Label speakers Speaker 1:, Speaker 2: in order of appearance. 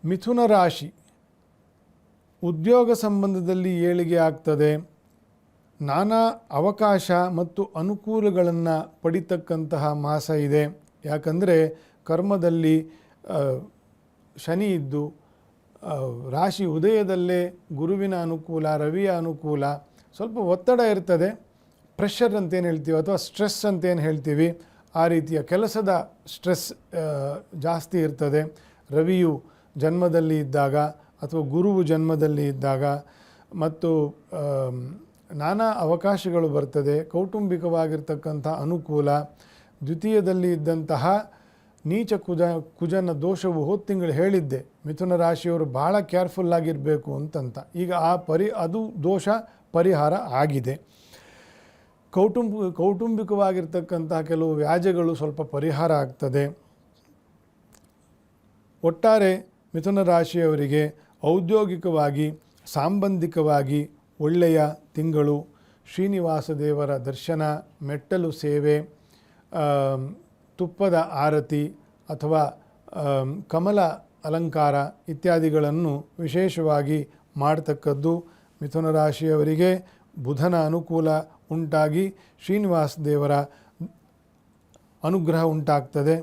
Speaker 1: ಮಿಥುನ ರಾಶಿ ಉದ್ಯೋಗ ಸಂಬಂಧದಲ್ಲಿ ಏಳಿಗೆ ಆಗ್ತದೆ. ನಾನಾ ಅವಕಾಶ ಮತ್ತು ಅನುಕೂಲಗಳನ್ನು ಪಡಿತಕ್ಕಂತಹ ಮಾಸ ಇದೆ. ಯಾಕಂದರೆ ಕರ್ಮದಲ್ಲಿ ಶನಿ ಇದ್ದು ರಾಶಿ ಉದಯದಲ್ಲೇ ಗುರುವಿನ ಅನುಕೂಲ, ರವಿಯ ಅನುಕೂಲ, ಸ್ವಲ್ಪ ಒತ್ತಡ ಇರ್ತದೆ. ಪ್ರೆಷರ್ ಅಂತೇನು ಹೇಳ್ತೀವಿ ಅಥವಾ ಸ್ಟ್ರೆಸ್ ಅಂತೇನು ಹೇಳ್ತೀವಿ, ಆ ರೀತಿಯ ಕೆಲಸದ ಸ್ಟ್ರೆಸ್ ಜಾಸ್ತಿ ಇರ್ತದೆ. ರವಿಯು ಜನ್ಮದಲ್ಲಿ ಇದ್ದಾಗ ಅಥವಾ ಗುರುವು ಜನ್ಮದಲ್ಲಿ ಇದ್ದಾಗ ಮತ್ತು ನಾನಾ ಅವಕಾಶಗಳು ಬರ್ತದೆ. ಕೌಟುಂಬಿಕವಾಗಿರ್ತಕ್ಕಂಥ ಅನುಕೂಲ. ದ್ವಿತೀಯದಲ್ಲಿ ಇದ್ದಂತಹ ನೀಚ ಕುಜನ ದೋಷವು ಹೋದ ತಿಂಗಳು ಹೇಳಿದ್ದೆ, ಮಿಥುನ ರಾಶಿಯವರು ಭಾಳ ಕೇರ್ಫುಲ್ಲಾಗಿರಬೇಕು ಅಂತಂತ. ಈಗ ಅದು ದೋಷ ಪರಿಹಾರ ಆಗಿದೆ. ಕೌಟುಂಬಿಕವಾಗಿರ್ತಕ್ಕಂತಹ ಕೆಲವು ವ್ಯಾಜ್ಯಗಳು ಸ್ವಲ್ಪ ಪರಿಹಾರ ಆಗ್ತದೆ. ಒಟ್ಟಾರೆ ಮಿಥುನ ರಾಶಿಯವರಿಗೆ ಔದ್ಯೋಗಿಕವಾಗಿ, ಸಾಂಬಂಧಿಕವಾಗಿ ಒಳ್ಳೆಯ ತಿಂಗಳು. ಶ್ರೀನಿವಾಸ ದೇವರ ದರ್ಶನ, ಮೆಟ್ಟಲು ಸೇವೆ, ತುಪ್ಪದ ಆರತಿ ಅಥವಾ ಕಮಲ ಅಲಂಕಾರ ಇತ್ಯಾದಿಗಳನ್ನು ವಿಶೇಷವಾಗಿ ಮಾಡತಕ್ಕದ್ದು. ಮಿಥುನ ರಾಶಿಯವರಿಗೆ ಬುಧನ ಅನುಕೂಲ ಉಂಟಾಗಿ ಶ್ರೀನಿವಾಸ ದೇವರ ಅನುಗ್ರಹ ಉಂಟಾಗ್ತದೆ.